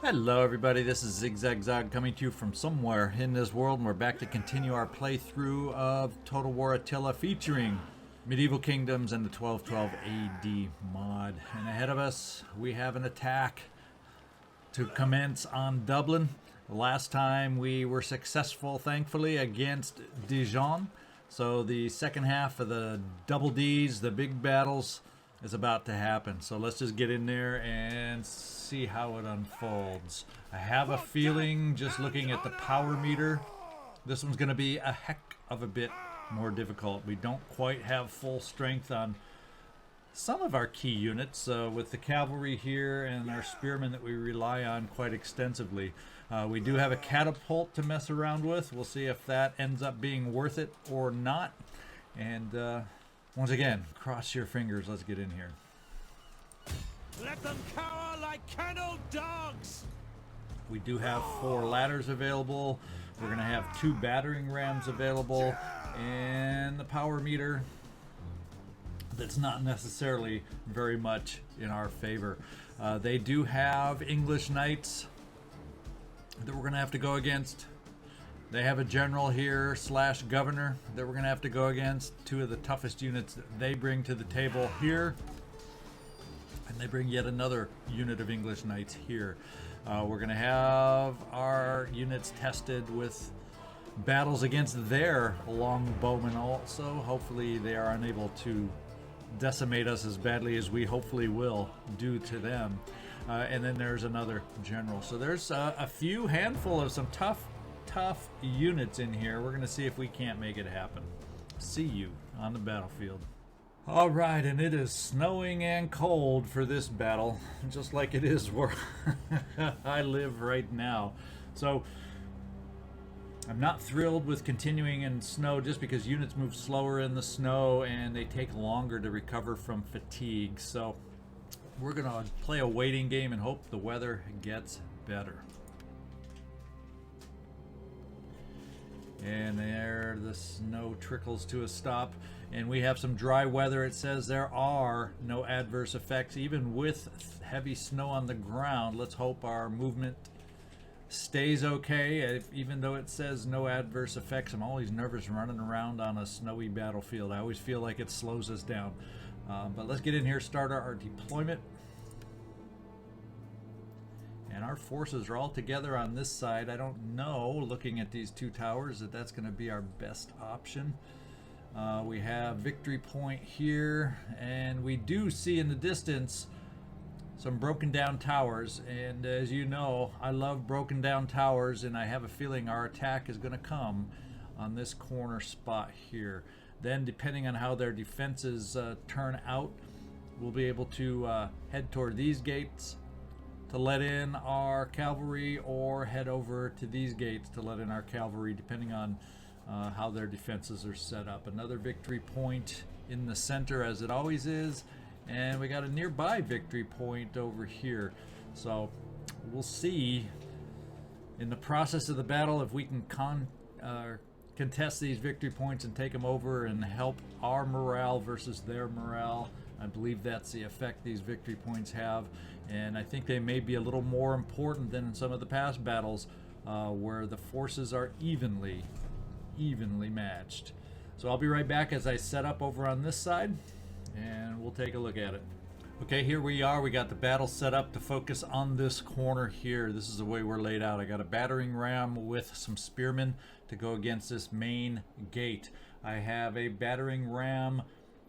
Hello everybody, this is ZigZagZog coming to you from somewhere in this world, and we're back to continue our playthrough of Total War Attila featuring Medieval Kingdoms and the 1212 AD mod. And ahead of us, we have an attack to commence on Dublin. Last time we were successful, thankfully, against Dijon. So the second half of the double Ds, the big battles, is about to happen. So let's just get in there and see how it unfolds. I have a feeling, just looking at the power meter, this one's going to be a heck of a bit more difficult. We don't quite have full strength on some of our key units with the cavalry here and our spearmen that we rely on quite extensively. We do have a catapult to mess around with. We'll see if that ends up being worth it or not. And once again, cross your fingers. Let's get in here. Let them cower like kennelled dogs! We do have 4 ladders available. We're going to have 2 battering rams available. And the power meter, that's not necessarily very much in our favor. They do have English knights that we're going to have to go against. They have a general here / governor that we're going to have to go against. 2 of the toughest units that they bring to the table here. And they bring yet another unit of English knights here. We're going to have our units tested with battles against their longbowmen also. Hopefully they are unable to decimate us as badly as we hopefully will do to them. And then there's another general. So there's a few handful of some tough units in here. We're going to see if we can't make it happen. See you on the battlefield. All right, and it is snowing and cold for this battle, just like it is where I live right now. So I'm not thrilled with continuing in snow just because units move slower in the snow and they take longer to recover from fatigue. So we're going to play a waiting game and hope the weather gets better. And there the snow trickles to a stop, and we have some dry weather. It says there are no adverse effects even with heavy snow on the ground. Let's hope our movement stays okay. Even though it says no adverse effects, I'm always nervous running around on a snowy battlefield. I always feel like it slows us down. But let's get in here, start our deployment. And our forces are all together on this side. I don't know, looking at these 2 towers, that that's going to be our best option. We have Victory Point here, and we do see in the distance some broken down towers. And as you know, I love broken down towers, and I have a feeling our attack is going to come on this corner spot here. Then, depending on how their defenses turn out, we'll be able to head toward these gates to let in our cavalry, or head over to these gates to let in our cavalry, depending on how their defenses are set up. Another victory point in the center, as it always is, and we got a nearby victory point over here. So we'll see in the process of the battle if we can contest these victory points and take them over and help our morale versus their morale. I believe that's the effect these victory points have, and I think they may be a little more important than in some of the past battles where the forces are evenly matched. So I'll be right back as I set up over on this side, and we'll take a look at it. Okay, here we are. We got the battle set up to focus on this corner here. This is the way we're laid out. I got a battering ram with some spearmen to go against this main gate. I have a battering ram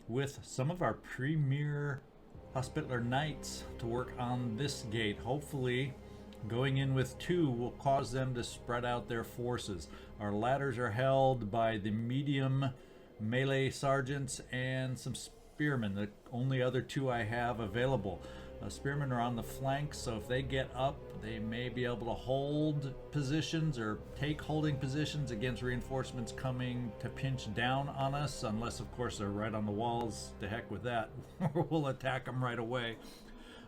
with some of our premier Hospitaller Knights to work on this gate. Hopefully, going in with 2 will cause them to spread out their forces. Our ladders are held by the medium melee sergeants and some spearmen, the only other 2 I have available. Spearmen are on the flanks, so if they get up, they may be able to hold positions or take holding positions against reinforcements coming to pinch down on us, unless of course they're right on the walls. To heck with that. We'll attack them right away.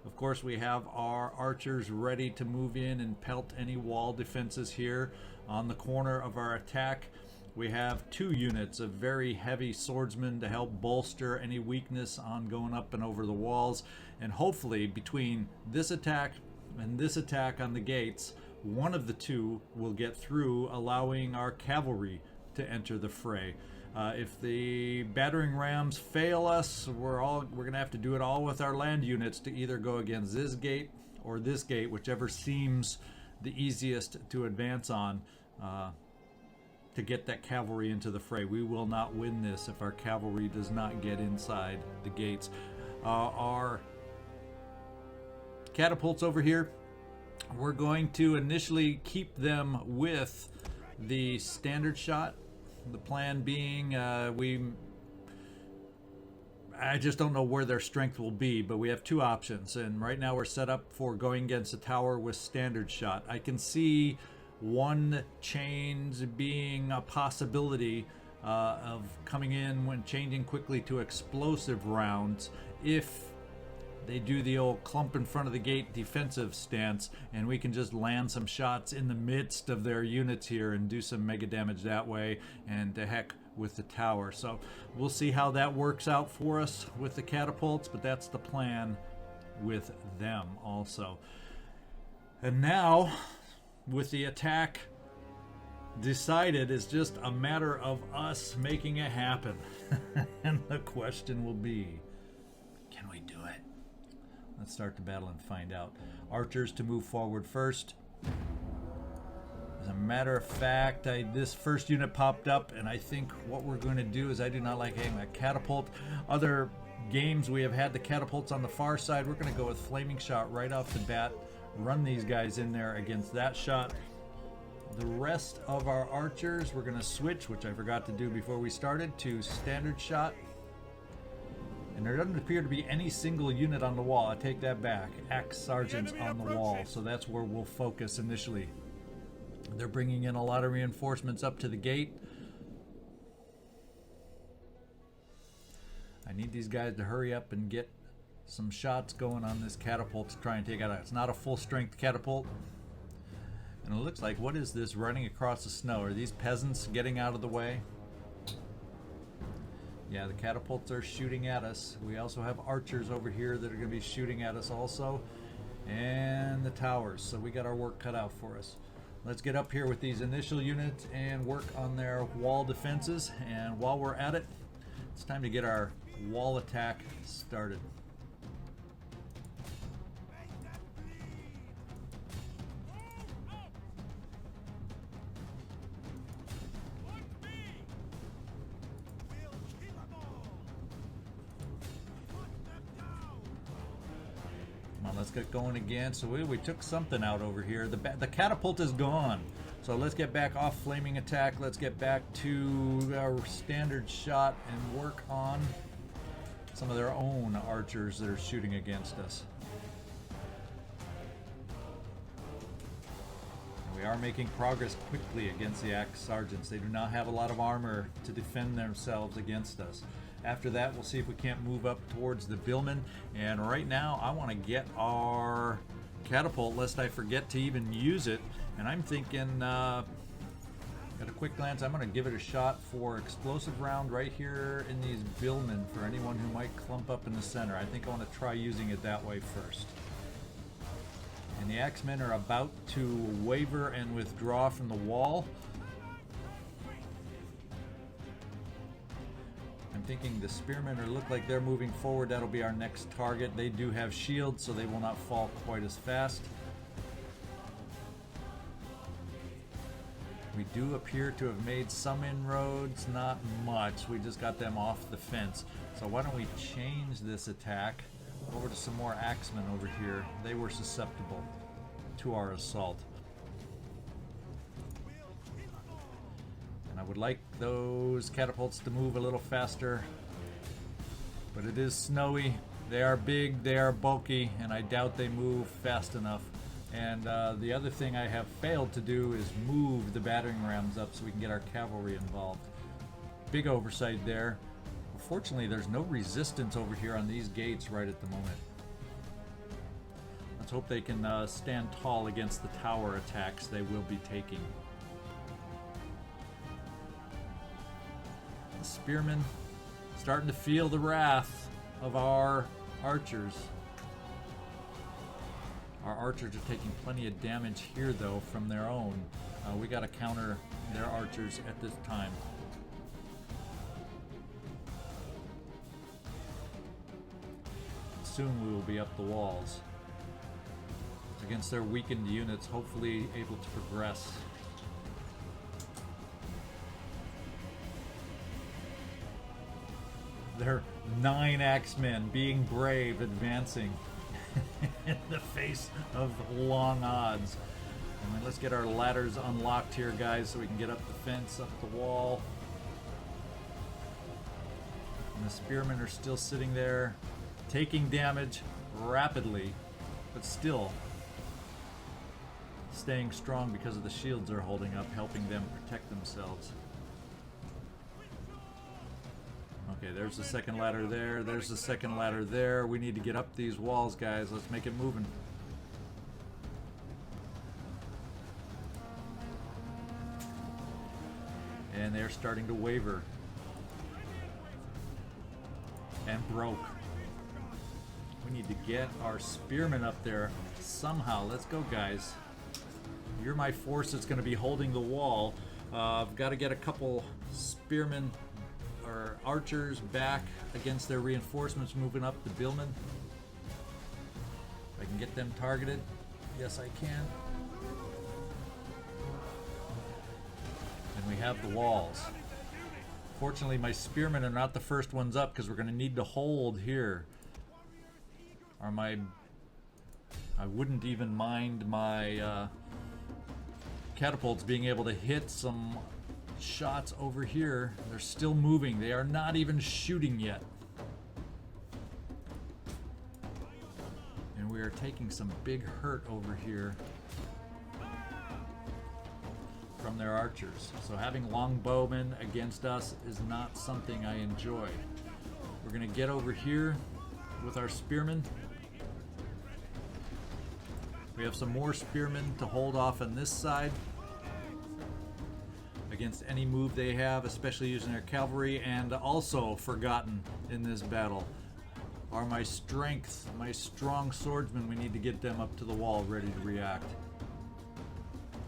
Of course, we have our archers ready to move in and pelt any wall defenses here on the corner of our attack. We have 2 units of very heavy swordsmen to help bolster any weakness on going up and over the walls. And hopefully between this attack and this attack on the gates, one of the two will get through, allowing our cavalry to enter the fray. If the battering rams fail us, we're going to have to do it all with our land units to either go against this gate or this gate, whichever seems the easiest to advance on, to get that cavalry into the fray. We will not win this if our cavalry does not get inside the gates. Our catapults over here, we're going to initially keep them with the standard shot. The plan being, I just don't know where their strength will be, but we have two options, and right now we're set up for going against a tower with standard shot. I can see one change being a possibility of coming in when changing quickly to explosive rounds if they do the old clump in front of the gate defensive stance, and we can just land some shots in the midst of their units here and do some mega damage that way, and to heck with the tower. So we'll see how that works out for us with the catapults, but that's the plan with them also. And now, with the attack decided, it's just a matter of us making it happen. And the question will be, can we do it? Let's start the battle and find out. Archers to move forward first. As a matter of fact, this first unit popped up, and I think what we're going to do is, I do not like having a catapult. Other games we have had the catapults on the far side. We're going to go with flaming shot right off the bat. Run these guys in there against that shot. The rest of our archers, we're going to switch, which I forgot to do before we started, to standard shot. And there doesn't appear to be any single unit on the wall. I take that back. Axe sergeants on the wall. So that's where we'll focus initially. They're bringing in a lot of reinforcements up to the gate. I need these guys to hurry up and get some shots going on this catapult to try and take out. It's not a full strength catapult. And it looks like, what is this running across the snow? Are these peasants getting out of the way? Yeah, the catapults are shooting at us. We also have archers over here that are going to be shooting at us also. And the towers. So we got our work cut out for us. Let's get up here with these initial units and work on their wall defenses. And while we're at it, it's time to get our wall attack started. Let's get going again. So we took something out over here. The catapult is gone. So let's get back off flaming attack. Let's get back to our standard shot and work on some of their own archers that are shooting against us. And we are making progress quickly against the axe sergeants. They do not have a lot of armor to defend themselves against us. After that, we'll see if we can't move up towards the billmen. And right now, I want to get our catapult, lest I forget to even use it. And I'm thinking, at a quick glance, I'm going to give it a shot for explosive round right here in these billmen for anyone who might clump up in the center. I think I want to try using it that way first. And the axemen are about to waver and withdraw from the wall. I'm thinking the spearmen look like they're moving forward. That'll be our next target. They do have shields, so they will not fall quite as fast. We do appear to have made some inroads, not much. We just got them off the fence. So why don't we change this attack over to some more axemen over here. They were susceptible to our assault. And I would like those catapults to move a little faster. But it is snowy. They are big, they are bulky, and I doubt they move fast enough. And the other thing I have failed to do is move the battering rams up so we can get our cavalry involved. Big oversight there. Fortunately, there's no resistance over here on these gates right at the moment. Let's hope they can stand tall against the tower attacks they will be taking. The spearmen starting to feel the wrath of our archers. Our archers are taking plenty of damage here, though, from their own. We got to counter their archers at this time. Soon we will be up the walls. Against their weakened units, hopefully able to progress. They're 9 axemen being brave, advancing in the face of long odds. And then let's get our ladders unlocked here, guys, so we can get up the fence, up the wall. And the spearmen are still sitting there, taking damage rapidly, but still staying strong because of the shields they're holding up, helping them protect themselves. Okay, there's the second ladder there. There's the second ladder there. We need to get up these walls, guys. Let's make it moving. And they're starting to waver. And broke. We need to get our spearmen up there somehow. Let's go, guys. You're my force that's going to be holding the wall. I've got to get a couple spearmen or archers back against their reinforcements moving up the billmen. If I can get them targeted. Yes, I can. And we have the walls. Fortunately, my spearmen are not the first ones up because we're going to need to hold here. I wouldn't even mind my catapults being able to hit some shots over here. They're still moving. They are not even shooting yet. And we are taking some big hurt over here from their archers. So having longbowmen against us is not something I enjoy. We're going to get over here with our spearmen. We have some more spearmen to hold off on this side against any move they have, especially using their cavalry. And also forgotten in this battle are my strength, my strong swordsmen. We need to get them up to the wall ready to react.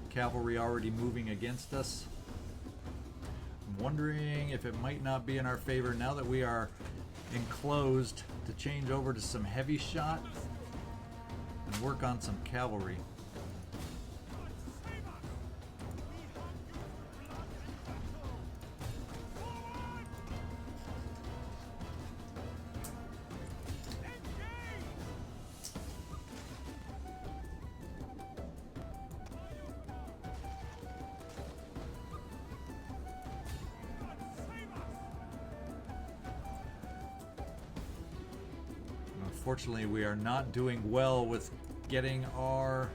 Cavalry already moving against us. I'm wondering if it might not be in our favor now that we are enclosed to change over to some heavy shot and work on some cavalry. Unfortunately, we are not doing well with getting our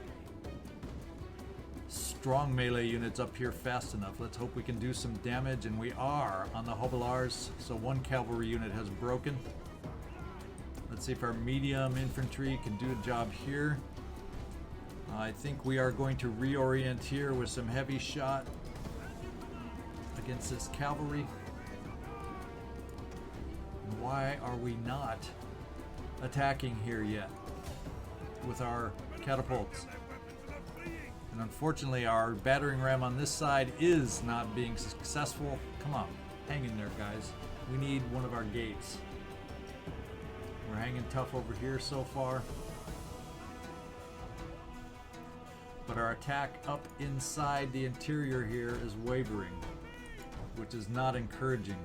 strong melee units up here fast enough. Let's hope we can do some damage, and we are on the hobilars. So one cavalry unit has broken. Let's see if our medium infantry can do a job here. I think we are going to reorient here with some heavy shot against this cavalry. And why are we not attacking here yet with our catapults? And unfortunately, our battering ram on this side is not being successful. Come on, hang in there, guys. We need one of our gates. We're hanging tough over here so far, but our attack up inside the interior here is wavering, which is not encouraging.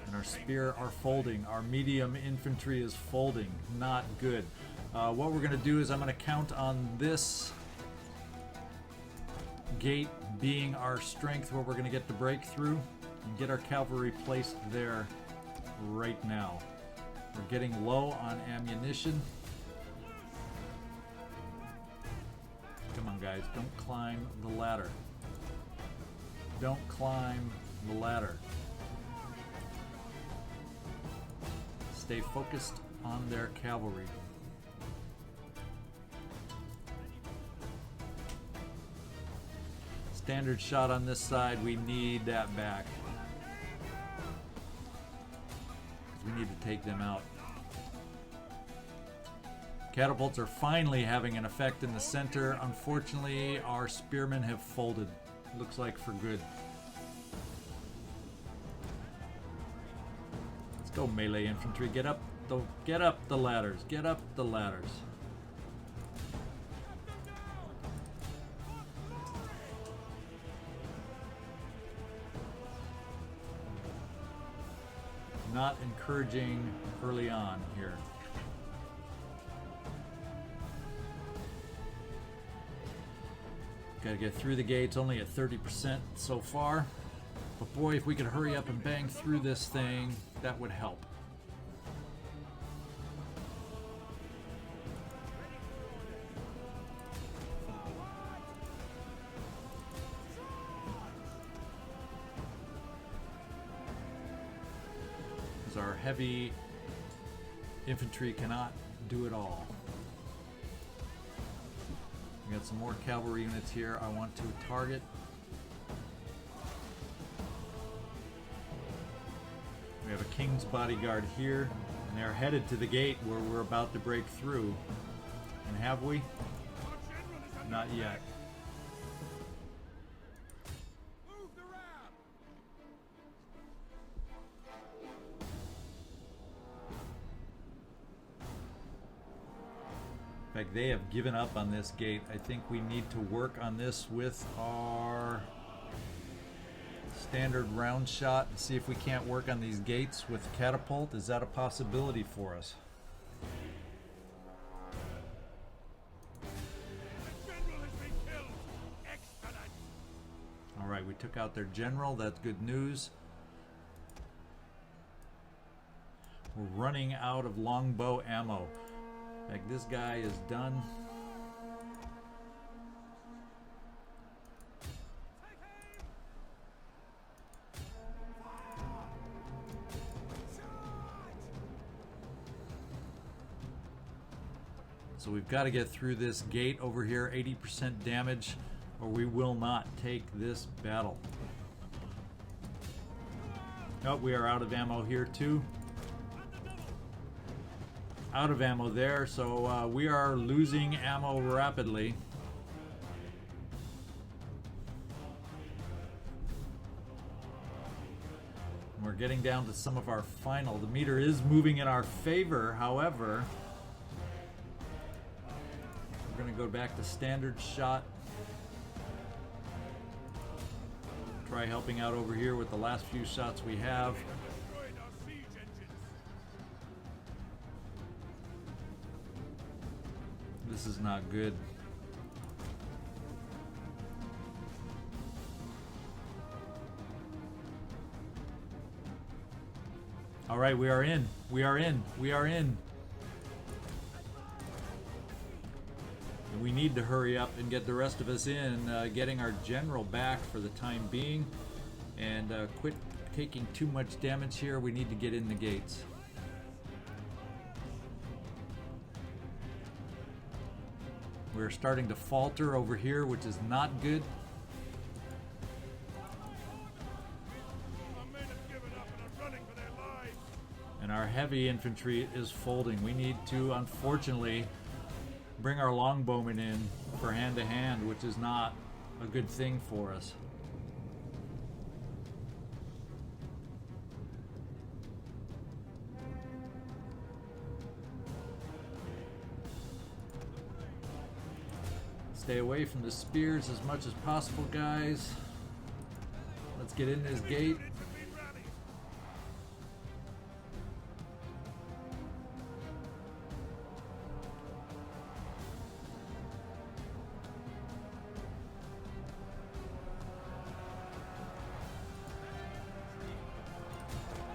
And our spear are folding. Our medium infantry is folding. Not good. What we're going to do is I'm going to count on this gate being our strength, where we're going to get the breakthrough and get our cavalry placed there right now. We're getting low on ammunition. Come on, guys. Don't climb the ladder. Don't climb the ladder. Stay focused on their cavalry. Standard shot on this side. We need that back. We need to take them out. Catapults are finally having an effect in the center. Unfortunately, our spearmen have folded. Looks like for good. Let's go, melee infantry. Get up the ladders. Get up the ladders. Not encouraging early on here. Got to get through the gates, only at 30% so far. But boy, if we could hurry up and bang through this thing, that would help. Because our heavy infantry cannot do it all. We got some more cavalry units here I want to target. We have a king's bodyguard here, and they're headed to the gate where we're about to break through. And have we? Not yet. In fact, they have given up on this gate. I think we need to work on this with our standard round shot and see if we can't work on these gates with catapult. Is that a possibility for us? All right, we took out their general. That's good news. We're running out of longbow ammo. Like, this guy is done. So we've got to get through this gate over here, 80% damage, or we will not take this battle. Oh, we are out of ammo here too. Out of ammo there, so we are losing ammo rapidly. We're getting down to some of our final. The meter is moving in our favor, however. We're going to go back to standard shot. Try helping out over here with the last few shots we have. This is not good. All right, we are in. We are in. We are in. And we need to hurry up and get the rest of us in, getting our general back for the time being, and quit taking too much damage here. We need to get in the gates. We're starting to falter over here, which is not good. And our heavy infantry is folding. We need to, unfortunately, bring our longbowmen in for hand-to-hand, which is not a good thing for us. Stay away from the spears as much as possible, guys. Let's get in this gate.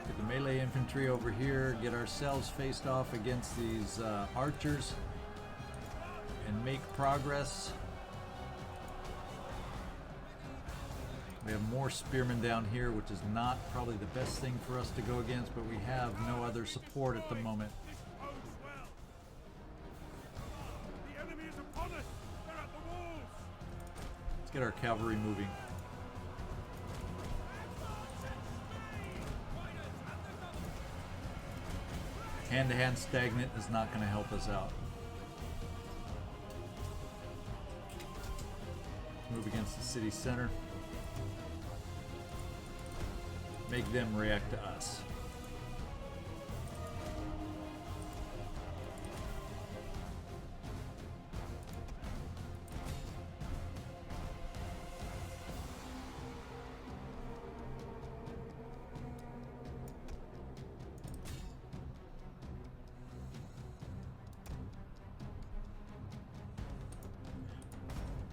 Get the melee infantry over here, get ourselves faced off against these archers, and make progress. We have more spearmen down here, which is not probably the best thing for us to go against, but we have no other support at the moment. get our cavalry moving. Hand-to-hand stagnant is not going to help us out. Move against the city center. Make them react to us.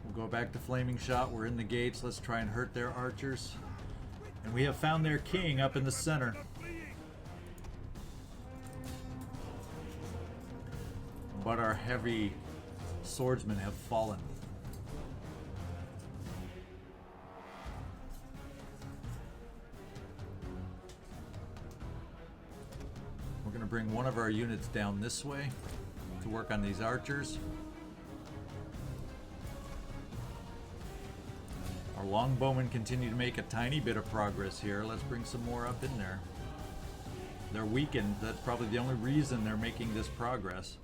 We'll go back to flaming shot. We're in the gates. Let's try and hurt their archers. And we have found their king up in the center. But our heavy swordsmen have fallen. We're going to bring one of our units down this way to work on these archers. Our longbowmen continue to make a tiny bit of progress here. Let's bring some more up in there. They're weakened. That's probably the only reason they're making this progress.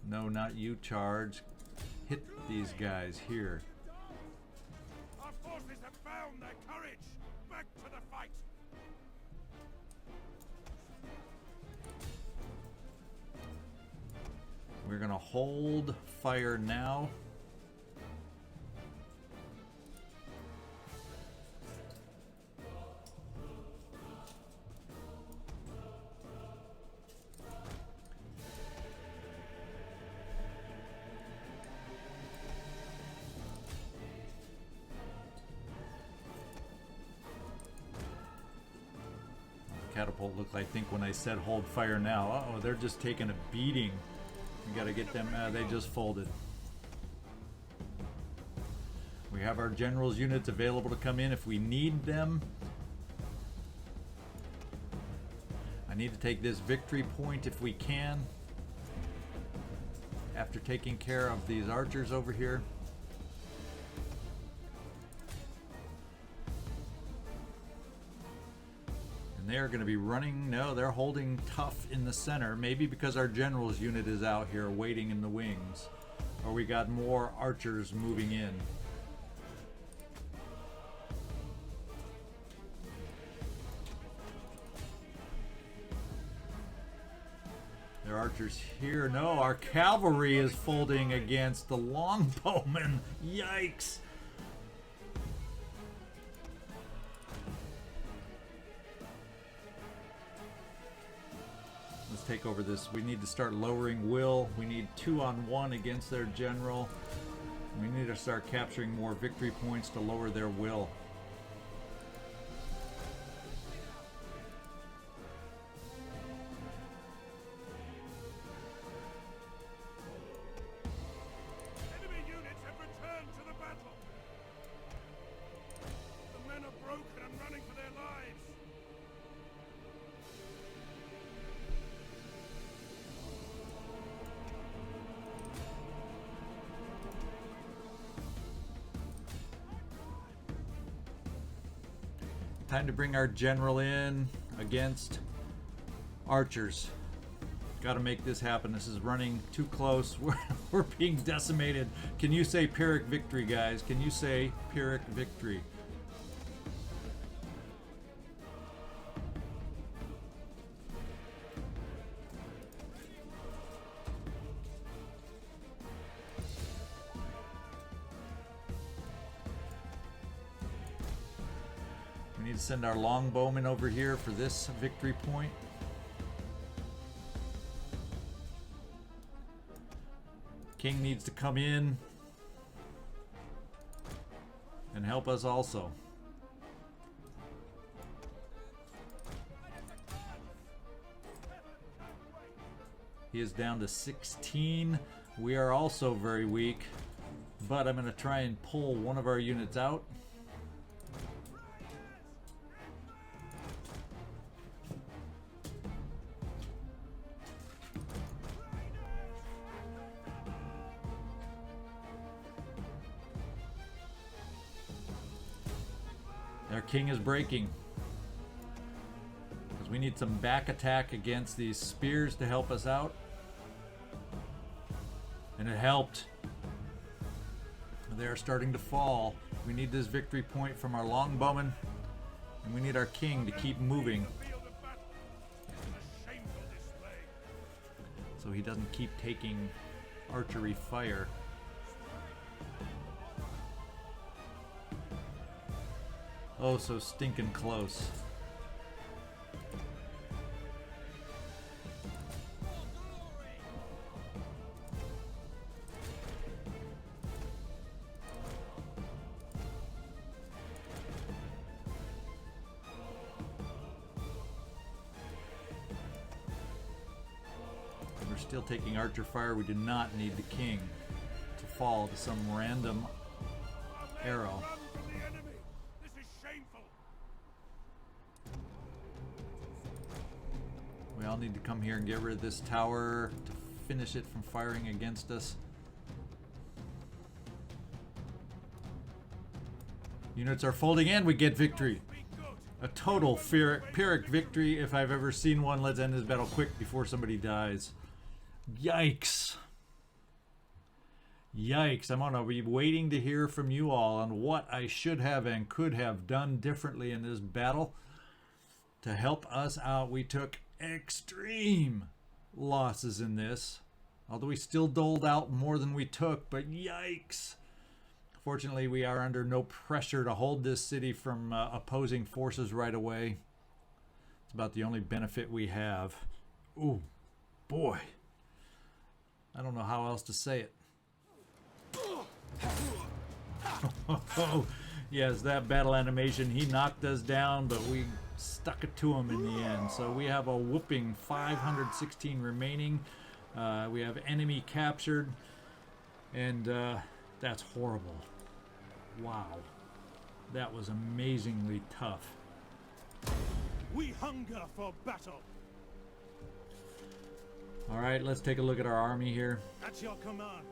No, not you, charge. Hit these guys here. Our forces have found their courage. Back to the fight. We're gonna hold fire now. Catapult looked, I think, when I said hold fire now. Uh-oh, they're just taking a beating. We gotta get them, they just folded. We have our generals units available to come in if we need them. I need to take this victory point if we can. After taking care of these archers over here. And they're going to be running. No, they're holding tough in the center. Maybe because our general's unit is out here waiting in the wings. Or we got more archers moving in. There are archers here. No, our cavalry is folding against the longbowmen. Yikes. Let's take over this. We need to start lowering will. We need 2-on-1 against their general. We need to start capturing more victory points to lower their will. Enemy units have returned to the battle. The men are broken and running for their lives. Time to bring our general in against archers. Got to make this happen. This is running too close. We're being decimated. Can you say Pyrrhic victory, guys? Can you say Pyrrhic victory? We need to send our longbowmen over here for this victory point. King needs to come in and help us also. He is down to 16. We are also very weak, but I'm going to try and pull one of our units out. king is breaking. Because we need some back attack against these spears to help us out. And it helped. They're starting to fall. We need this victory point from our longbowmen. And we need our king to keep moving. So he doesn't keep taking archery fire. Oh, so stinking close. We're still taking archer fire. We do not need the king to fall to some random arrow. We all need to come here and get rid of this tower to finish it from firing against us. Units are folding in. We get victory. A total Pyrrhic victory if I've ever seen one. Let's end this battle quick before somebody dies. Yikes. Yikes. I'm going to be waiting to hear from you all on what I should have and could have done differently in this battle to help us out. We took extreme losses in this, although we still doled out more than we took, but yikes. Fortunately, we are under no pressure to hold this city from opposing forces right away. It's about the only benefit we have. Ooh, boy. I don't know how else to say it. Oh, yes, that battle animation, he knocked us down, but we stuck it to him in the end. So we have a whooping 516 remaining. We have enemy captured, and that's horrible. Wow, that was amazingly tough. We hunger for battle. All right, let's take a look at our army here. At your command.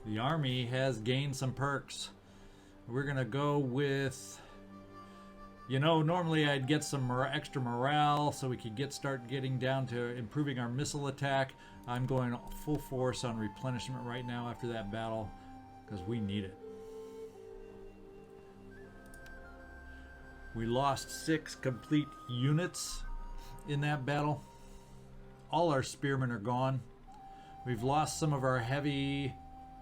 The army has gained some perks. We're gonna go with, you know, normally I'd get some extra morale so we could start getting down to improving our missile attack. I'm going full force on replenishment right now after that battle because we need it. We lost 6 complete units in that battle. All our spearmen are gone. We've lost some of our heavy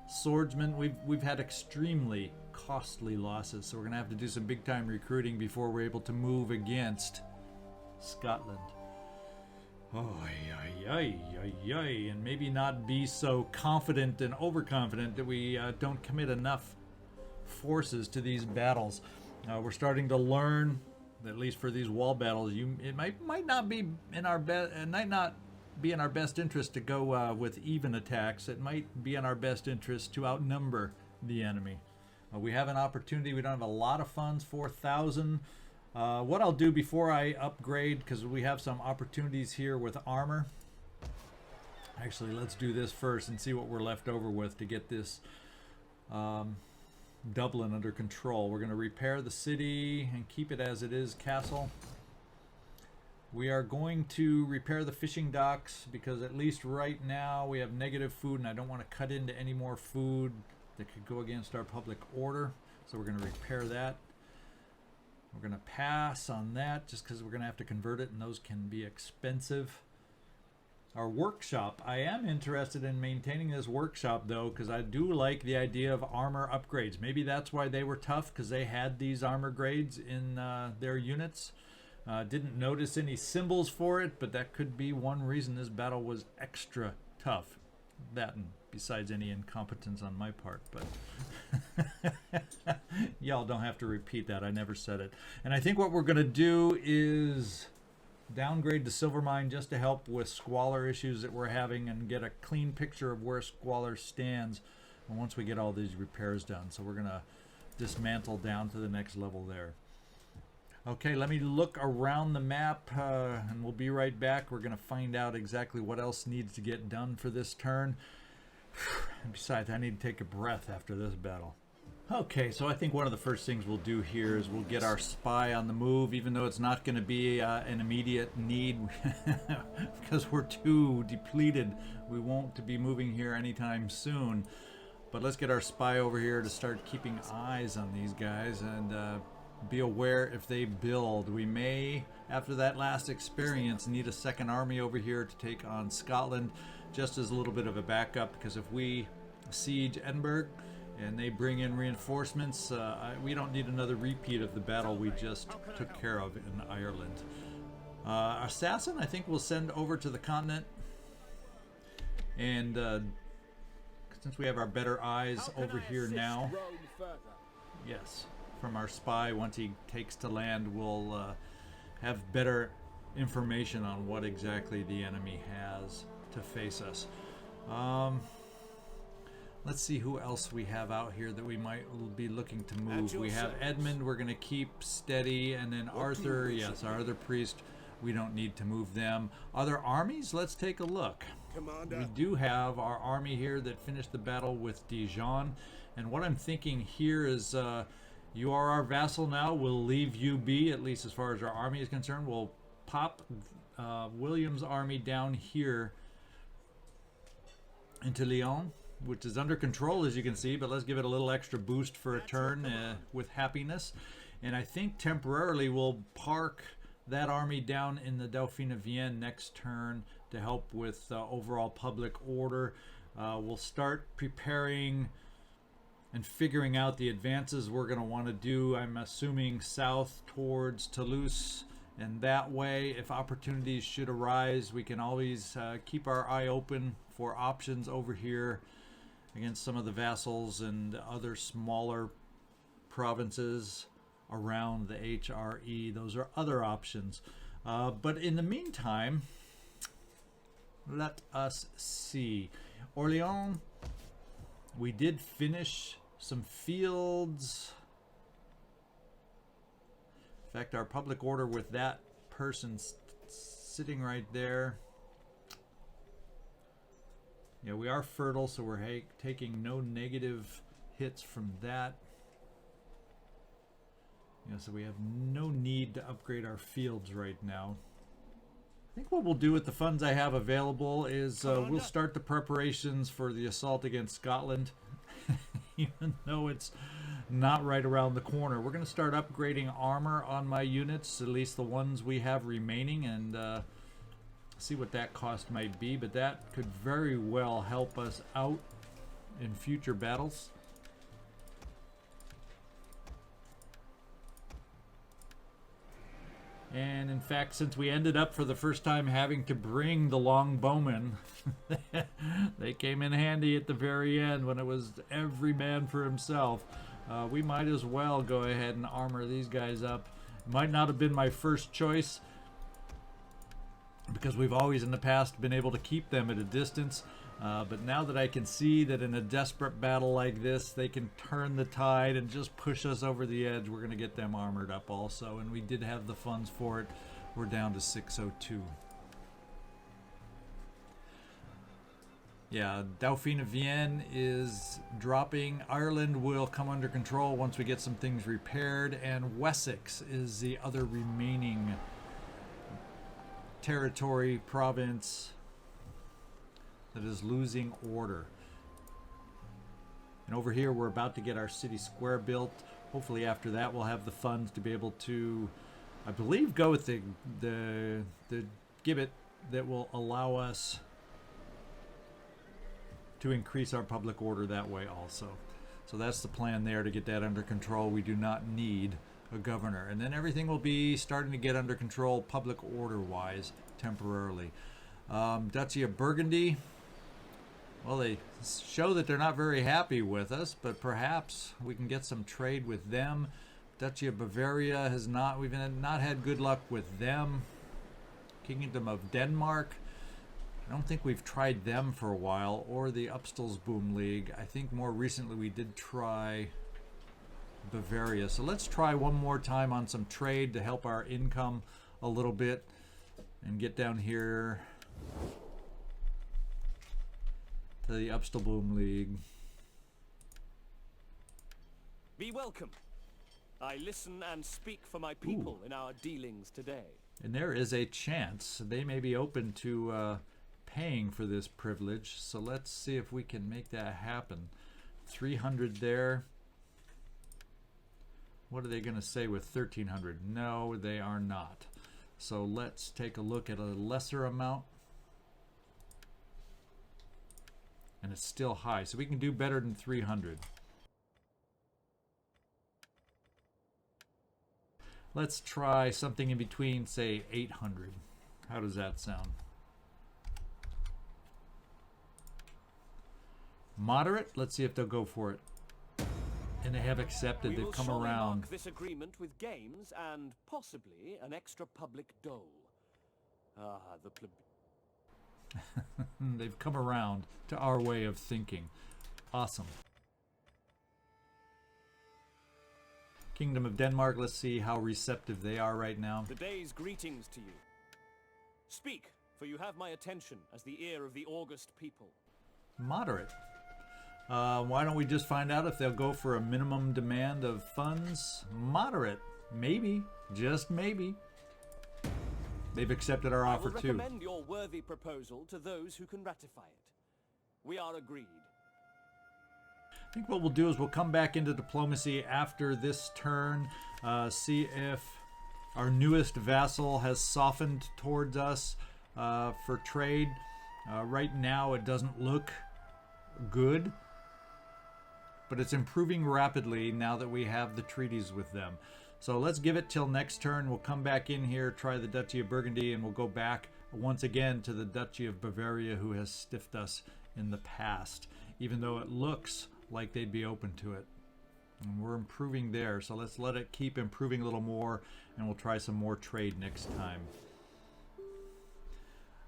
swordsmen. We've had extremely costly losses, so we're gonna have to do some big time recruiting before we're able to move against Scotland. Oh, and maybe not be so confident and overconfident that we don't commit enough forces to these battles. We're starting to learn, at least for these wall battles, it might not be in our best interest to go with even attacks. It might be in our best interest to outnumber the enemy. We have an opportunity. We don't have a lot of funds, 4,000. What I'll do before I upgrade, because we have some opportunities here with armor. Actually, let's do this first and see what we're left over with to get this Dublin under control. We're going to repair the city and keep it as it is, castle. We are going to repair the fishing docks because at least right now we have negative food and I don't want to cut into any more food that could go against our public order. So we're going to repair that. We're going to pass on that just because we're going to have to convert it and those can be expensive. Our workshop, I am interested in maintaining this workshop though because I do like the idea of armor upgrades. Maybe that's why they were tough, because they had these armor grades in their units. Didn't notice any symbols for it, but that could be one reason this battle was extra tough. That and besides any incompetence on my part, but y'all don't have to repeat that. I never said it. And I think what we're going to do is downgrade the silver mine just to help with squalor issues that we're having and get a clean picture of where squalor stands once we get all these repairs done. So we're going to dismantle down to the next level there. Okay, let me look around the map and we'll be right back. We're going to find out exactly what else needs to get done for this turn. And besides, I need to take a breath after this battle. Okay, so I think one of the first things we'll do here is we'll get our spy on the move, even though it's not going to be an immediate need because we're too depleted. We won't be moving here anytime soon. But let's get our spy over here to start keeping eyes on these guys and be aware if they build. We may, after that last experience, need a second army over here to take on Scotland, just as a little bit of a backup, because if we siege Edinburgh and they bring in reinforcements, we don't need another repeat of the battle we just took care of in Ireland. Assassin, I think we'll send over to the continent, and since we have our better eyes over here now, yes, from our spy, once he takes to land, we'll have better information on what exactly the enemy has to face us. Let's see who else we have out here that we might be looking to move. We have Edmund, we're going to keep steady, and then Arthur, yes, our other priest, we don't need to move them. Other armies, let's take a look. Commander. We do have our army here that finished the battle with Dijon, and what I'm thinking here is you are our vassal now. We'll leave you be, at least as far as our army is concerned. We'll pop William's army down here into Lyon, which is under control, as you can see, but let's give it a little extra boost for a turn with happiness. And I think temporarily we'll park that army down in the Dauphine of Vienne next turn to help with overall public order. We'll start preparing and figuring out the advances we're going to want to do. I'm assuming south towards Toulouse, and that way, if opportunities should arise, we can always keep our eye open for options over here against some of the vassals and other smaller provinces around the HRE. Those are other options. But in the meantime, let us see. Orléans, we did finish some fields. In fact, our public order with that person sitting right there. Yeah, we are fertile, so we're taking no negative hits from that. Yeah, so we have no need to upgrade our fields right now. I think what we'll do with the funds I have available is we'll start the preparations for the assault against Scotland, even though it's not right around the corner. We're going to start upgrading armor on my units, at least the ones we have remaining, and see what that cost might be, but that could very well help us out in future battles. And in fact, since we ended up for the first time having to bring the longbowmen, they came in handy at the very end when it was every man for himself. We might as well go ahead and armor these guys up. Might not have been my first choice, because we've always in the past been able to keep them at a distance, but now that I can see that in a desperate battle like this they can turn the tide and just push us over the edge, we're going to get them armored up also, and we did have the funds for it. We're down to 602. Yeah, Dauphine of Vienne is dropping. Ireland will come under control once we get some things repaired, and Wessex is the other remaining territory, province that is losing order. And over here we're about to get our city square built. Hopefully after that we'll have the funds to be able to, I believe, go with the gibbet that will allow us to increase our public order that way also. So that's the plan there, to get that under control. We do not need a governor, and then everything will be starting to get under control public order wise temporarily. Duchy of Burgundy, well, they show that they're not very happy with us, but perhaps we can get some trade with them. Duchy of Bavaria has not, we've not had good luck with them. Kingdom of Denmark, I don't think we've tried them for a while, or the Upstalsboom League. I think more recently we did try Bavaria. So let's try one more time on some trade to help our income a little bit and get down here to the Upstalsboom League. Be welcome. I listen and speak for my people in our dealings today. And there is a chance they may be open to paying for this privilege. So let's see if we can make that happen. 300 there. What are they going to say with 1,300? No, they are not. So let's take a look at a lesser amount. And it's still high. So we can do better than 300. Let's try something in between, say 800. How does that sound? Moderate? Let's see if they'll go for it. And they have accepted. They've come around. Mark this agreement with games and possibly an extra public dole. Ah, the They've come around to our way of thinking. Awesome. Kingdom of Denmark, let's see how receptive they are right now. The day's greetings to you. Speak, for you have my attention as the ear of the august people. Moderate. Why don't we just find out if they'll go for a minimum demand of funds? Moderate. Maybe. Just maybe. They've accepted our offer too. I will recommend your worthy proposal to those who can ratify it. We are agreed. I think what we'll do is we'll come back into diplomacy after this turn, see if our newest vassal has softened towards us for trade. Right now it doesn't look good, but it's improving rapidly now that we have the treaties with them. So let's give it till next turn. We'll come back in here, try the Duchy of Burgundy, and we'll go back once again to the Duchy of Bavaria, who has stiffed us in the past, even though it looks like they'd be open to it. And we're improving there, so let's let it keep improving a little more, and we'll try some more trade next time.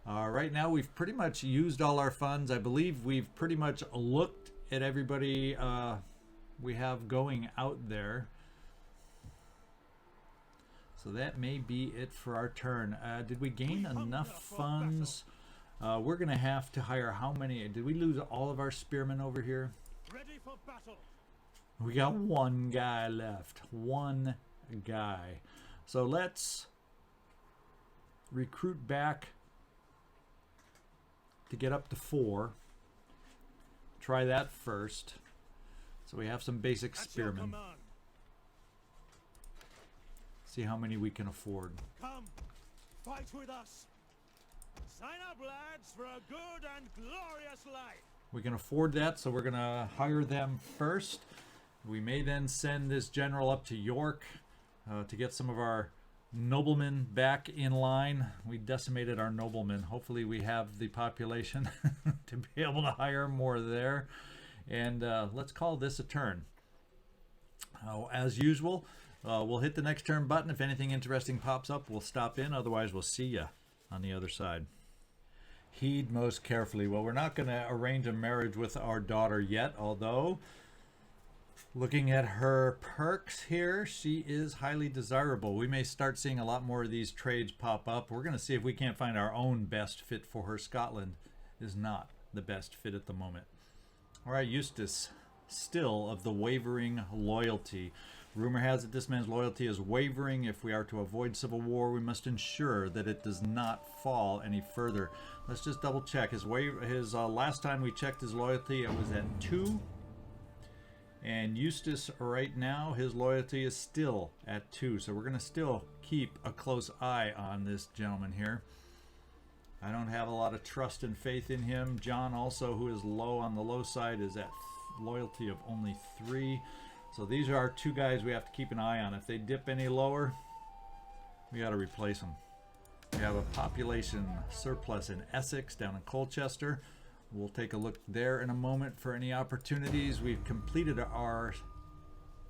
Right now we've pretty much used all our funds. I believe we've pretty much looked at everybody we have going out there. So that may be it for our turn. Did we gain enough funds? We're going to have to hire how many? Did we lose all of our spearmen over here? Ready for battle. We got one guy left. One guy. So let's recruit back to get up to 4. Try that first. So we have some basic spearmen. See how many we can afford. Come, fight with us. Sign up, lads, for a good and glorious life. We can afford that, so we're going to hire them first. We may then send this general up to York to get some of our noblemen back in line. We decimated our noblemen. Hopefully we have the population to be able to hire more there. And let's call this a turn. As usual, we'll hit the next turn button. If anything interesting pops up, we'll stop in. Otherwise, we'll see ya on the other side. Heed most carefully. Well, we're not going to arrange a marriage with our daughter yet, although looking at her perks here, she is highly desirable. We may start seeing a lot more of these trades pop up. We're going to see if we can't find our own best fit for her. Scotland is not the best fit at the moment. All right, Eustace, still of the wavering loyalty. Rumor has it this man's loyalty is wavering. If we are to avoid civil war, we must ensure that it does not fall any further. Let's just double check. His last time we checked his loyalty, it was at 2. And Eustace right now, his loyalty is still at 2. So we're going to still keep a close eye on this gentleman here. I don't have a lot of trust and faith in him. John also, who is low on the low side, is at loyalty of only 3. So these are our 2 guys we have to keep an eye on. If they dip any lower, we got to replace them. We have a population surplus in Essex down in Colchester. We'll take a look there in a moment for any opportunities. We've completed our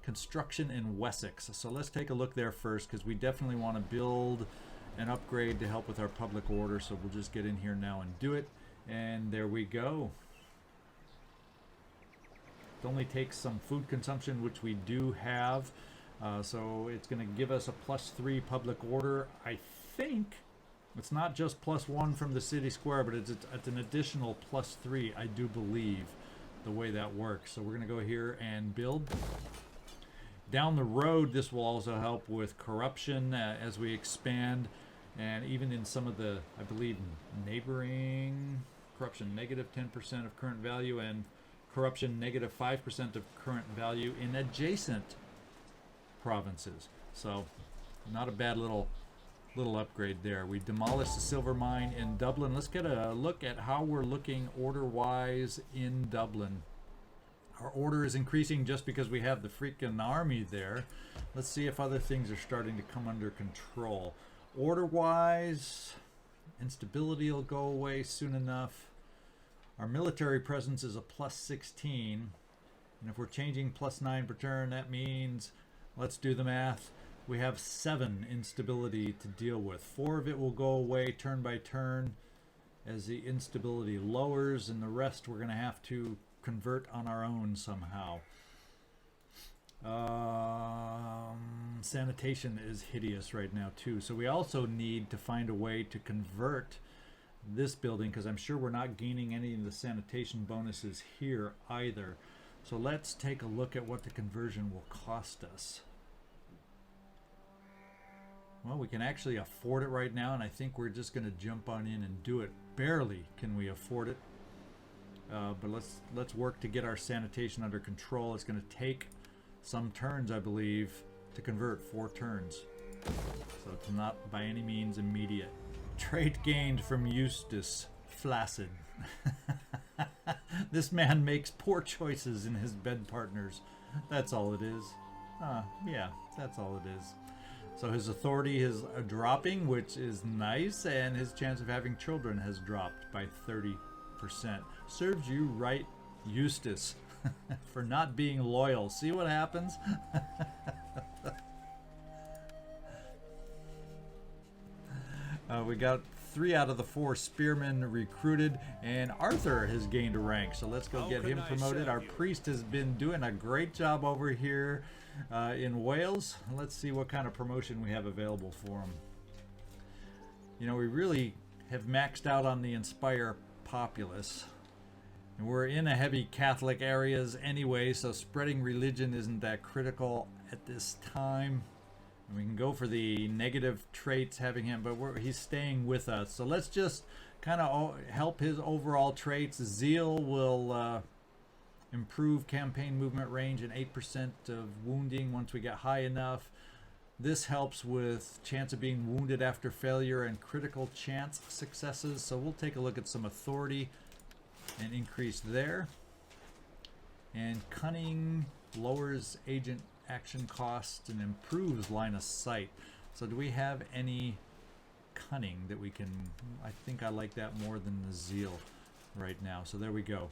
construction in Wessex. So let's take a look there first, because we definitely want to build an upgrade to help with our public order. So we'll just get in here now and do it. And there we go. It only takes some food consumption, which we do have. So it's going to give us a +3 public order. I think it's not just +1 from the city square, but it's an additional +3, I do believe, the way that works. So we're going to go here and build. Down the road, this will also help with corruption as we expand, and even in some of the, I believe, neighboring corruption, negative 10% of current value, and corruption negative 5% of current value in adjacent provinces. So not a bad little upgrade there. We demolished the silver mine in Dublin. Let's get a look at how we're looking order-wise in Dublin. Our order is increasing just because we have the freaking army there. Let's see if other things are starting to come under control. Order-wise, instability will go away soon enough. Our military presence is a plus 16. And if we're changing plus 9 per turn, that means, let's do the math, we have 7 instability to deal with. 4 of it will go away turn by turn as the instability lowers, and the rest we're going to have to convert on our own somehow. Sanitation is hideous right now too, so we also need to find a way to convert this building, because I'm sure we're not gaining any of the sanitation bonuses here either. So let's take a look at what the conversion will cost us. Well, we can actually afford it right now, and I think we're just going to jump on in and do it. Barely can we afford it. But let's work to get our sanitation under control. It's going to take some turns, I believe, to convert. 4 turns. So it's not by any means immediate. Trait gained from Eustace. Flaccid. This man makes poor choices in his bed partners. That's all it is. Yeah, that's all it is. So his authority is dropping, which is nice, and his chance of having children has dropped by 30%. Serves you right, Eustace, for not being loyal. See what happens? We got 3 out of the 4 spearmen recruited, and Arthur has gained a rank, so let's go get him promoted. Our priest has been doing a great job over here in Wales. Let's see what kind of promotion we have available for him. You know, we really have maxed out on the Inspire populace, and we're in a heavy Catholic areas anyway, so spreading religion isn't that critical at this time. And we can go for the negative traits having him, but he's staying with us, so let's just kind of help his overall traits. Zeal will improve campaign movement range and 8% of wounding once we get high enough. This helps with chance of being wounded after failure and critical chance successes. So we'll take a look at some authority and increase there. And cunning lowers agent action cost and improves line of sight. So do we have any cunning that we can? I think I like that more than the zeal right now. So there we go.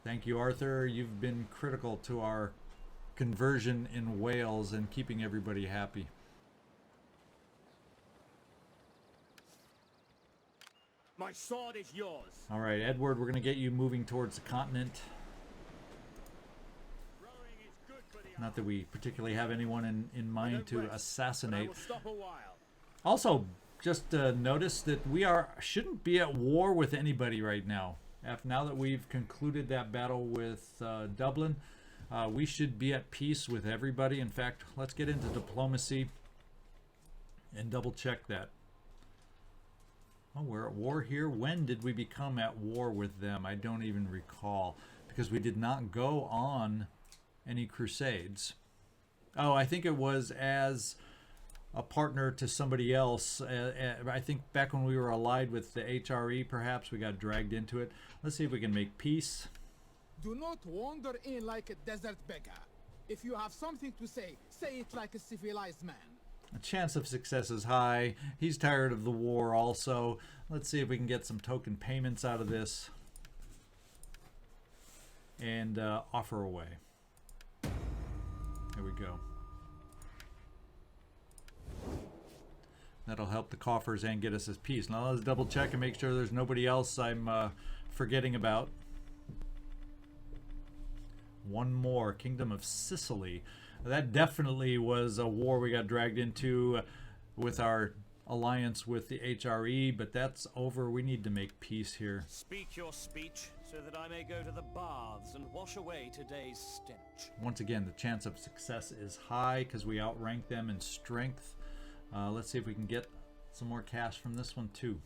Thank you, Arthur. You've been critical to our conversion in Wales and keeping everybody happy. My sword is yours. All right, Edward, we're going to get you moving towards the continent. Rowing is good for the Not that we particularly have anyone in mind to assassinate. I will stop a while. Also, just notice that we shouldn't be at war with anybody right now. Now that we've concluded that battle with Dublin, we should be at peace with everybody. In fact, let's get into diplomacy and double check that. Oh, we're at war here. When did we become at war with them? I don't even recall, because we did not go on any crusades. Oh, I think it was as a partner to somebody else. I think back when we were allied with the HRE, perhaps we got dragged into it. Let's see if we can make peace. Do not wander in like a desert beggar. If you have something to say it like a civilized man. The chance of success is high. He's tired of the war also. Let's see if we can get some token payments out of this and offer away. There we go. That'll help the coffers and get us his peace. Now let's double check and make sure there's nobody else I'm forgetting about. One more, Kingdom of Sicily. That definitely was a war we got dragged into with our alliance with the HRE, but that's over. We need to make peace here. Speak your speech, so that I may go to the baths and wash away today's stench. Once again, the chance of success is high because we outrank them in strength. Let's see if we can get some more cash from this one too.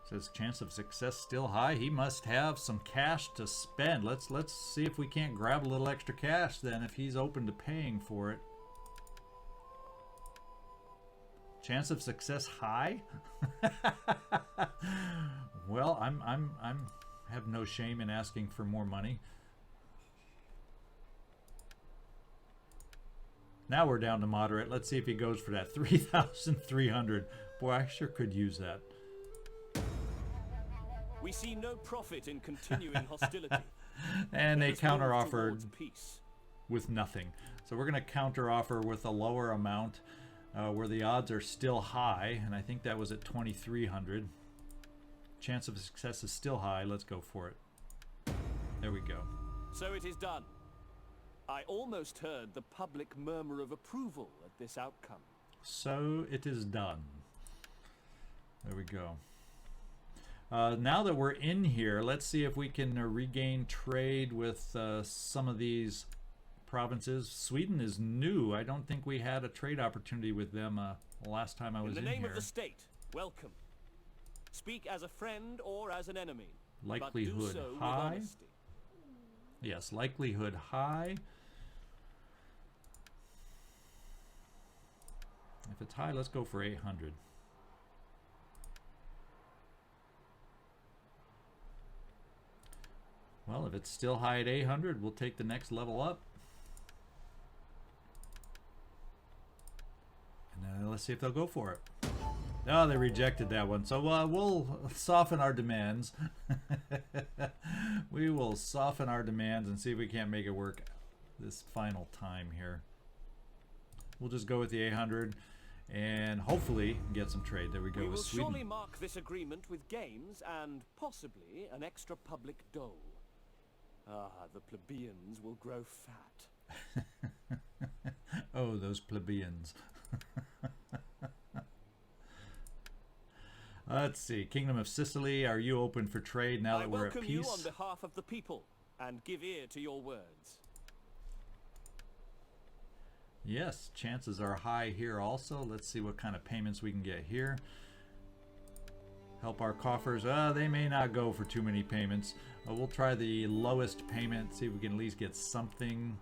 Says chance of success still high. He must have some cash to spend. Let's see if we can't grab a little extra cash then, if he's open to paying for it. Chance of success high? Well, I'm have no shame in asking for more money. Now we're down to moderate. Let's see if he goes for that 3,300. Boy, I sure could use that. We see no profit in continuing hostility. And they Let us move counteroffered towards peace. with nothing. So we're going to counteroffer with a lower amount where the odds are still high, and I think that was at 2,300. Chance of success is still high. Let's go for it. There we go. So it is done. I almost heard the public murmur of approval at this outcome. So it is done. There we go. Now that we're in here, let's see if we can regain trade with some of these provinces. Sweden is new. I don't think we had a trade opportunity with them last time I was in here. In the name of the state, welcome. Speak as a friend or as an enemy. Likelihood but do so high. with honesty. Yes, likelihood high. If it's high, let's go for 800. Well, if it's still high at 800, we'll take the next level up. And let's see if they'll go for it. Oh, they rejected that one. So we'll soften our demands. We will soften our demands and see if we can't make it work this final time here. We'll just go with the 800 and hopefully get some trade. There we go We with will Sweden. surely mark this agreement with games and possibly an extra public dole. Ah, the plebeians will grow fat. Oh, those plebeians. Let's see. Kingdom of Sicily, are you open for trade now that we're at I welcome you peace? on behalf of the people and give ear to your words. Yes, chances are high here also. Let's see what kind of payments we can get here. Help our coffers. They may not go for too many payments. We'll try the lowest payment, see if we can at least get something.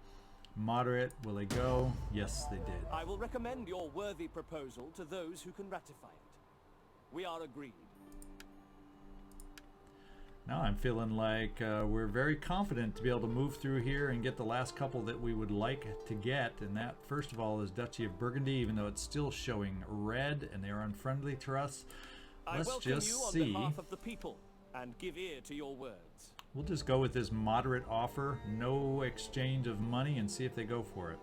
Moderate, will they go? Yes, they did. I will recommend your worthy proposal to those who can ratify it. We are agreed. Now I'm feeling like we're very confident to be able to move through here and get the last couple that we would like to get. And that, first of all, is Duchy of Burgundy, even though it's still showing red and they're unfriendly to us. Let's I welcome just you on see. behalf of the people and give ear to your words. We'll just go with this moderate offer, no exchange of money, and see if they go for it.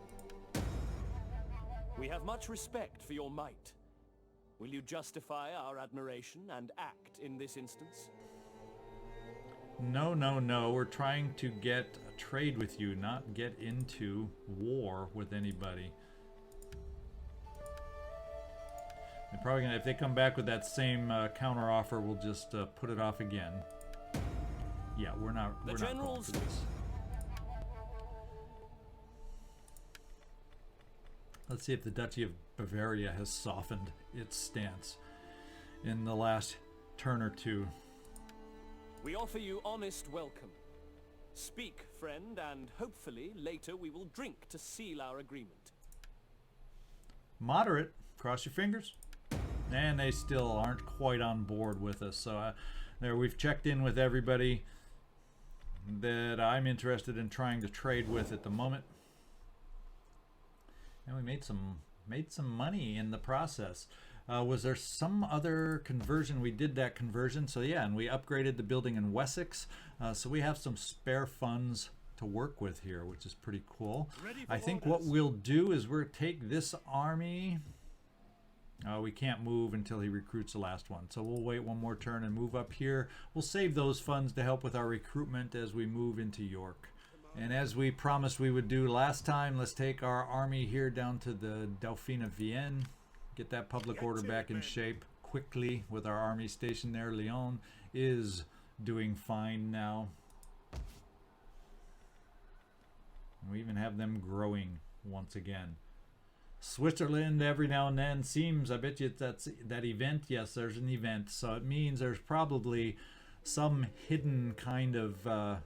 We have much respect for your might. Will you justify our admiration and act in this instance? No, no, no. We're trying to get a trade with you, not get into war with anybody. They're probably gonna, if they come back with that same counter offer, we'll just put it off again. Yeah, we're not going for this. Let's see if the Duchy of Bavaria has softened its stance in the last turn or two. We offer you honest welcome. Speak, friend, and hopefully later we will drink to seal our agreement. Moderate, cross your fingers. And they still aren't quite on board with us. So there, we've checked in with everybody that I'm interested in trying to trade with at the moment. And we made some money in the process. Was there some other conversion? We did that conversion. So yeah, and we upgraded the building in Wessex. So we have some spare funds to work with here, which is pretty cool. I think what we'll do is we'll take this army. We can't move until he recruits the last one. So we'll wait one more turn and move up here. We'll save those funds to help with our recruitment as we move into York. And as we promised we would do last time, let's take our army here down to the Dauphine of Vienne. Get that public order back in shape quickly with our army stationed there. Lyon is doing fine now. We even have them growing once again. Switzerland every now and then seems, I bet you that's that event. Yes, there's an event. So it means there's probably some hidden kind of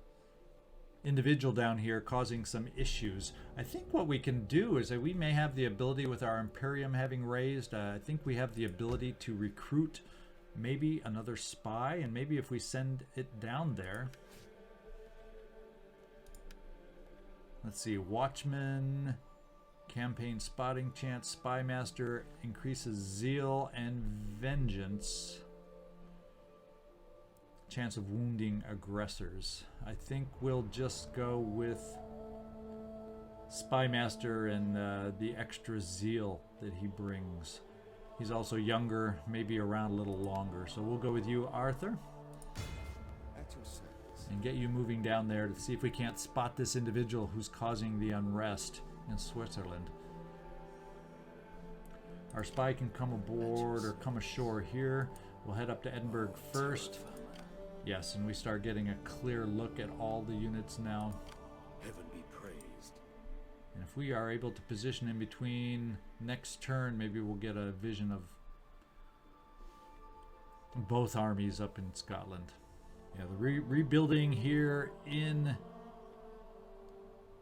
individual down here causing some issues. I think what we can do is that we may have the ability with our Imperium having raised, I think we have the ability to recruit maybe another spy, and maybe if we send it down there. Let's see, Watchman, campaign spotting chance, spy master, increases zeal and vengeance. Chance of wounding aggressors. I think we'll just go with spy master and the extra zeal that he brings. He's also younger, maybe around a little longer. So we'll go with you, Arthur. At your service. And get you moving down there to see if we can't spot this individual who's causing the unrest in Switzerland. Our spy can come aboard or come ashore here. We'll head up to Edinburgh first. Yes, and we start getting a clear look at all the units now. Heaven be praised. And if we are able to position in between next turn, maybe we'll get a vision of both armies up in Scotland. Yeah, the rebuilding here in...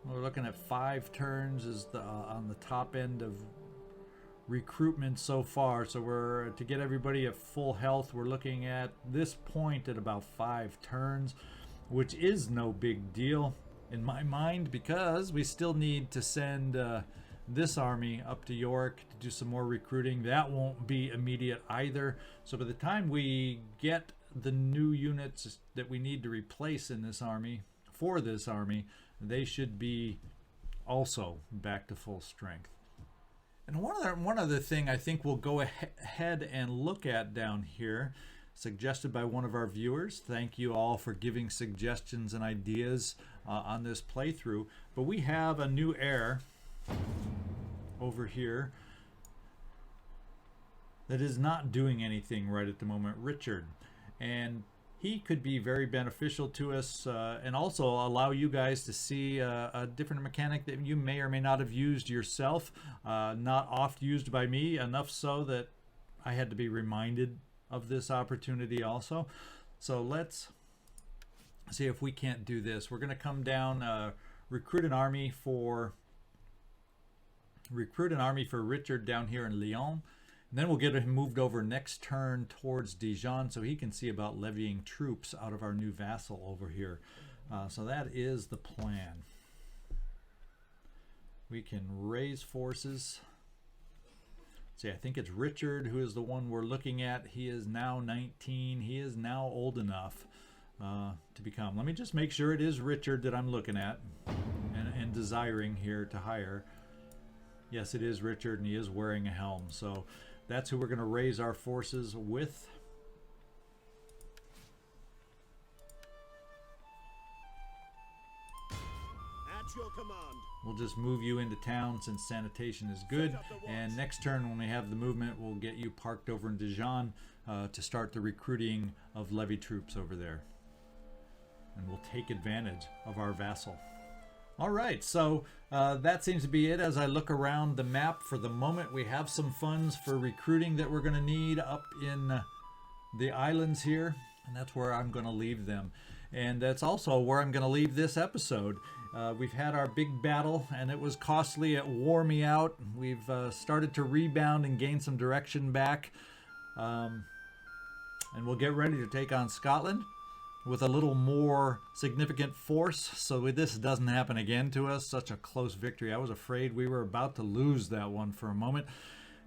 We're looking at 5 turns is the on the top end of recruitment so far. So we're to get everybody at full health. We're looking at this point at about 5 turns, which is no big deal in my mind because we still need to send this army up to York to do some more recruiting. That won't be immediate either. So by the time we get the new units that we need to replace in this army for this army, they should be also back to full strength. And one other thing I think we'll go ahead and look at down here, suggested by one of our viewers. Thank you all for giving suggestions and ideas on this playthrough. But we have a new heir over here that is not doing anything right at the moment, Richard. And he could be very beneficial to us and also allow you guys to see a different mechanic that you may or may not have used yourself. Not oft used by me, enough so that I had to be reminded of this opportunity also. So let's see if we can't do this. We're going to come down, recruit an army for Richard down here in Lyon. And then we'll get him moved over next turn towards Dijon so he can see about levying troops out of our new vassal over here. So that is the plan. We can raise forces. See, I think it's Richard who is the one we're looking at. He is now 19. He is now old enough to become. Let me just make sure it is Richard that I'm looking at and desiring here to hire. Yes, it is Richard, and he is wearing a helm. So that's who we're going to raise our forces with. At your command. We'll just move you into town since sanitation is good. And next turn when we have the movement, we'll get you parked over in Dijon to start the recruiting of levy troops over there. And we'll take advantage of our vassal. All right, so that seems to be it. As I look around the map for the moment, we have some funds for recruiting that we're going to need up in the islands here, and that's where I'm going to leave them. And that's also where I'm going to leave this episode. We've had our big battle, and it was costly. It wore me out. We've started to rebound and gain some direction back. And we'll get ready to take on Scotland with a little more significant force, so this doesn't happen again to us. Such a close victory. I was afraid we were about to lose that one for a moment.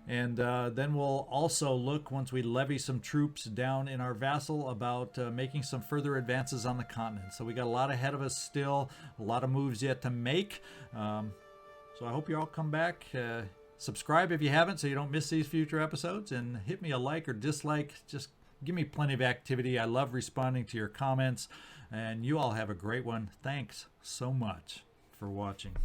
And then we'll also look, once we levy some troops down in our vassal, about making some further advances on the continent. So we got a lot ahead of us still, a lot of moves yet to make. So I hope you all come back. Subscribe if you haven't so you don't miss these future episodes, and hit me a like or dislike. Just give me plenty of activity. I love responding to your comments And you all have a great one. Thanks so much for watching.